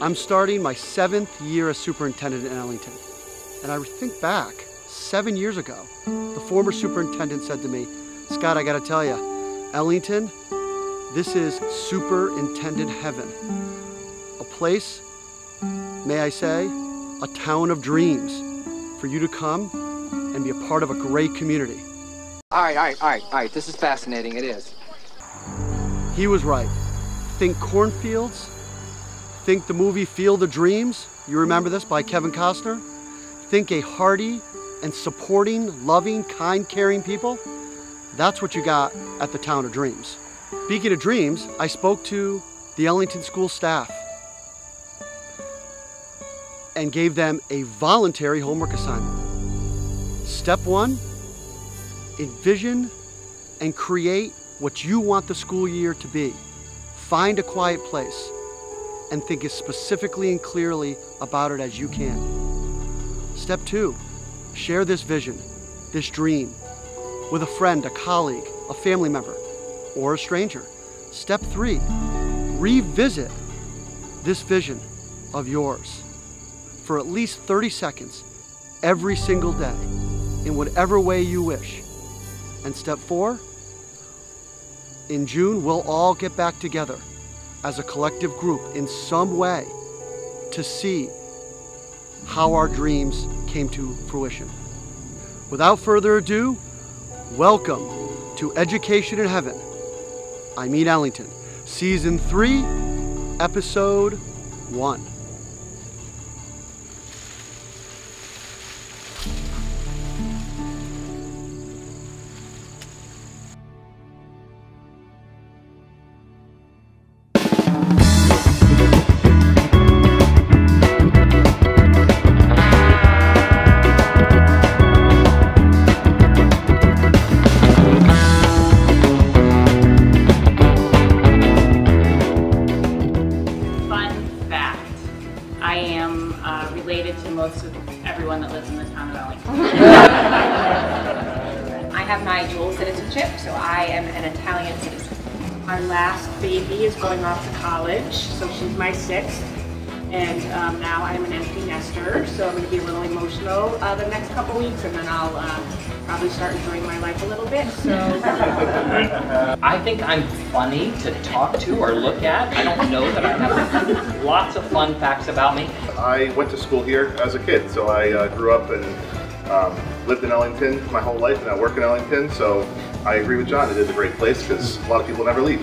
I'm starting my 7th year as superintendent in Ellington. And I think back 7 years ago, the former superintendent said to me, Scott, I gotta tell you, Ellington, this is superintendent heaven. A place, may I say, a town of dreams for you to come and be a part of a great community. All right. This is fascinating, it is. He was right. Think cornfields, think the movie Field of Dreams. You remember this, by Kevin Costner? Think a hearty and supporting, loving, kind, caring people. That's what you got at the Town of Dreams. Speaking of dreams, I spoke to the Ellington school staff and gave them a voluntary homework assignment. Step 1, envision and create what you want the school year to be. Find a quiet place and think as specifically and clearly about it as you can. Step 2, share this vision, this dream, with a friend, a colleague, a family member, or a stranger. Step 3, revisit this vision of yours for at least 30 seconds every single day in whatever way you wish. And step 4, in June, we'll all get back together as a collective group in some way to see how our dreams came to fruition. Without further ado, welcome to Education in Heaven. I mean Ellington, Season 3, Episode 1. Related to most of everyone that lives in the town of Ellington. I have my dual citizenship, so I am an Italian citizen. Our last baby is going off to college, so she's my 6th. And now I'm an empty nester, so I'm going to be a little emotional the next couple weeks, and then I'll probably start enjoying my life a little bit. So I think I'm funny to talk to or look at. I don't know that I have lots of fun facts about me. I went to school here as a kid, so I grew up and lived in Ellington my whole life, and I work in Ellington, so I agree with John. It is a great place because a lot of people never leave.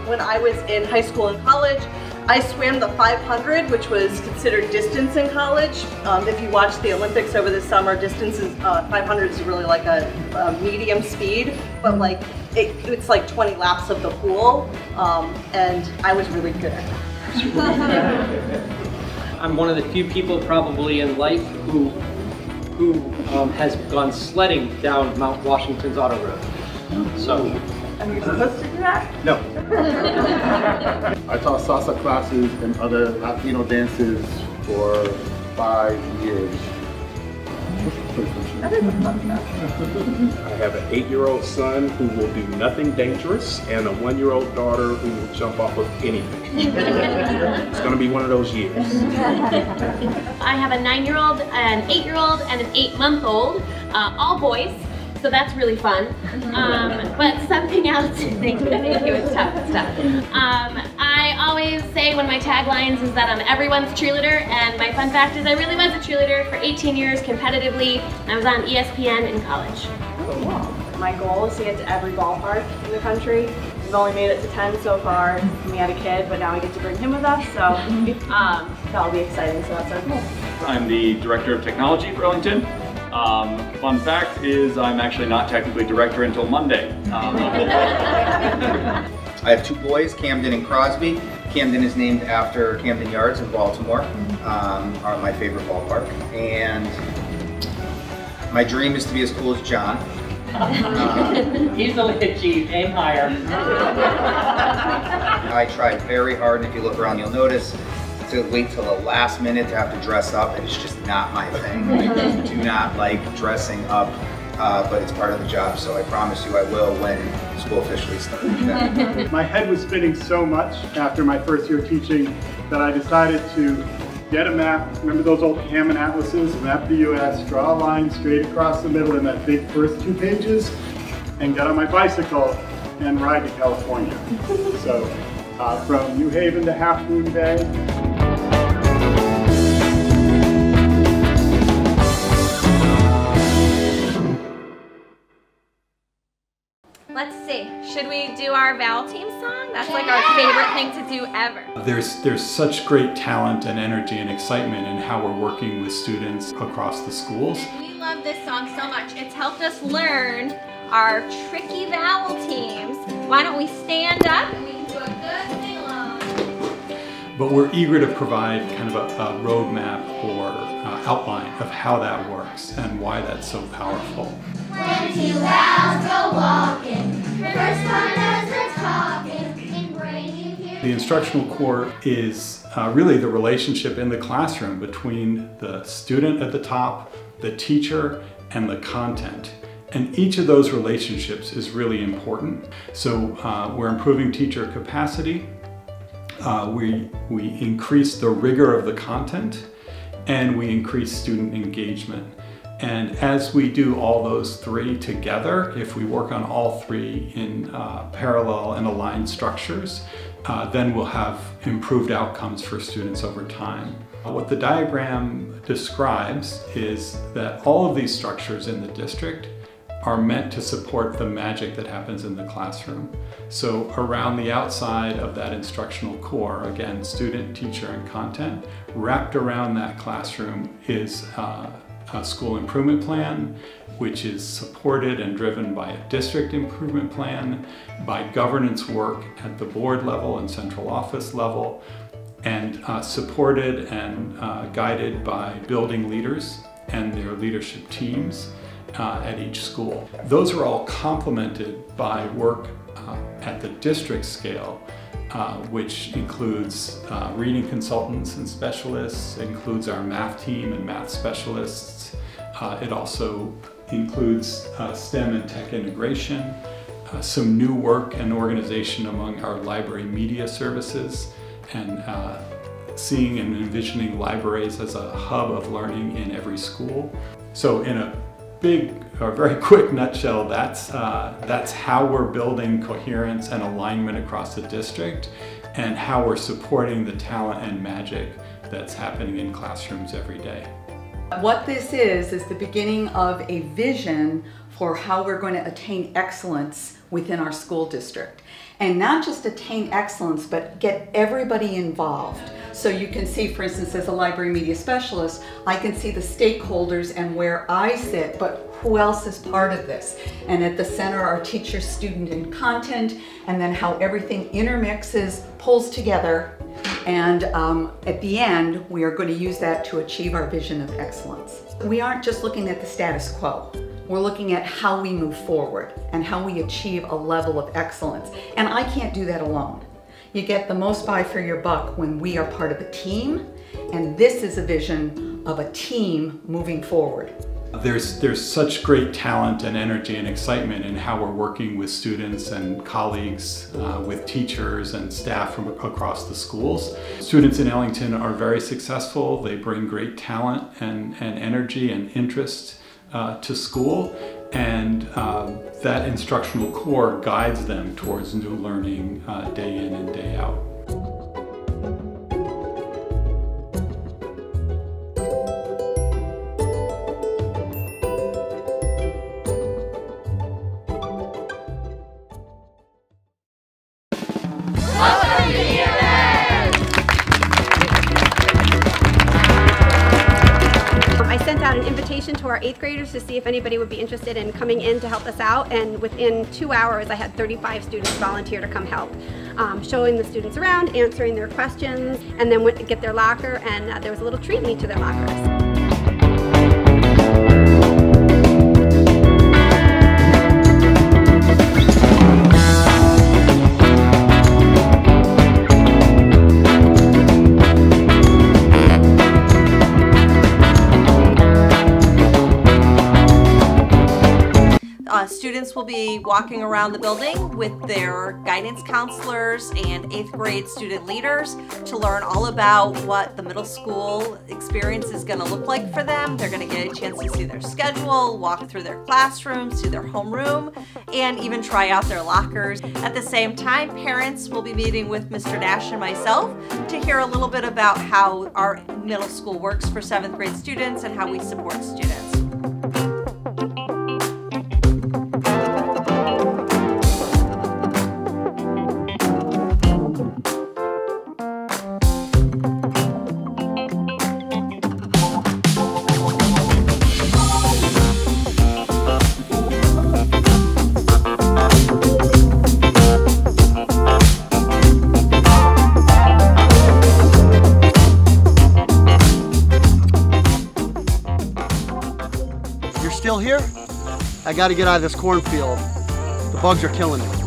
When I was in high school and college, I swam the 500, which was considered distance in college. If you watch the Olympics over the summer, distance is 500 is really like a medium speed, but like it's like 20 laps of the pool, and I was really good at it. I'm one of the few people probably in life who has gone sledding down Mount Washington's auto road. So. Are you supposed to do that? No. I taught salsa classes and other Latino dances for 5 years. That is a fun fact. I have an 8-year-old son who will do nothing dangerous and a 1-year-old daughter who will jump off of anything. It's going to be one of those years. I have a 9-year-old, an 8-year-old, and an 8-month-old, all boys. So that's really fun. But something else, thank you, it was tough stuff. I always say one of my taglines is that I'm everyone's cheerleader, and my fun fact is I really was a cheerleader for 18 years competitively. I was on ESPN in college. cool. My goal is to get to every ballpark in the country. We've only made it to 10 so far. We had a kid, but now we get to bring him with us, so that'll be exciting, so that's our goal. I'm the Director of Technology for Ellington. Fun fact is I'm actually not technically director until Monday. I have two boys, Camden and Crosby. Camden is named after Camden Yards in Baltimore, are my favorite ballpark. And my dream is to be as cool as John. Easily achieved, aim higher. I tried very hard, and if you look around you'll notice, to wait till the last minute to have to dress up. It's just not my thing. I just do not like dressing up but it's part of the job, so I promise you I will when school officially starts. My head was spinning so much after my first year teaching that I decided to get a map. Remember those old Hammond atlases? Map the U.S., draw a line straight across the middle in that big first 2 pages, and get on my bicycle and ride to California. So from New Haven to Half Moon Bay. Let's see, should we do our Vowel Theme song? That's like our favorite thing to do ever. There's such great talent and energy and excitement in how we're working with students across the schools. We love this song so much. It's helped us learn our tricky vowel teams. Why don't we stand up and we can do a good sing-along. But we're eager to provide kind of a roadmap or outline of how that works and why that's so powerful. When 2 vowels go walking, first one does the talking, in brain you hear. The instructional core is really the relationship in the classroom between the student at the top, the teacher, and the content. And each of those relationships is really important. So we're improving teacher capacity, we increase the rigor of the content, and we increase student engagement. And as we do all those 3 together, if we work on all 3 in parallel and aligned structures, then we'll have improved outcomes for students over time. What the diagram describes is that all of these structures in the district are meant to support the magic that happens in the classroom. So around the outside of that instructional core, again, student, teacher, and content, wrapped around that classroom is a school improvement plan, which is supported and driven by a district improvement plan, by governance work at the board level and central office level, and supported and guided by building leaders and their leadership teams at each school. Those are all complemented by work at the district scale, which includes reading consultants and specialists, includes our math team and math specialists. It also includes STEM and tech integration, some new work and organization among our library media services, and seeing and envisioning libraries as a hub of learning in every school. So in a big or very quick nutshell, that's how we're building coherence and alignment across the district, and how we're supporting the talent and magic that's happening in classrooms every day. What this is the beginning of a vision for how we're going to attain excellence within our school district. And not just attain excellence, but get everybody involved. So you can see, for instance, as a library media specialist, I can see the stakeholders and where I sit, but who else is part of this? And at the center are teacher, student, and content, and then how everything intermixes, pulls together, and at the end, we are going to use that to achieve our vision of excellence. We aren't just looking at the status quo. We're looking at how we move forward and how we achieve a level of excellence. And I can't do that alone. You get the most bang for your buck when we are part of a team, and this is a vision of a team moving forward. There's such great talent and energy and excitement in how we're working with students and colleagues, with teachers and staff from across the schools. Students in Ellington are very successful. They bring great talent and energy and interest to school, and that instructional core guides them towards new learning day in and day out. I sent out an invitation to our 8th graders to see if anybody would be interested in coming in to help us out, and within 2 hours I had 35 students volunteer to come help, showing the students around, answering their questions, and then went to get their locker, and there was a little treat in each of their lockers. Students will be walking around the building with their guidance counselors and 8th grade student leaders to learn all about what the middle school experience is going to look like for them. They're going to get a chance to see their schedule, walk through their classrooms, see their homeroom, and even try out their lockers. At the same time, parents will be meeting with Mr. Dash and myself to hear a little bit about how our middle school works for 7th grade students and how we support students. Still here? I gotta get out of this cornfield. The bugs are killing me.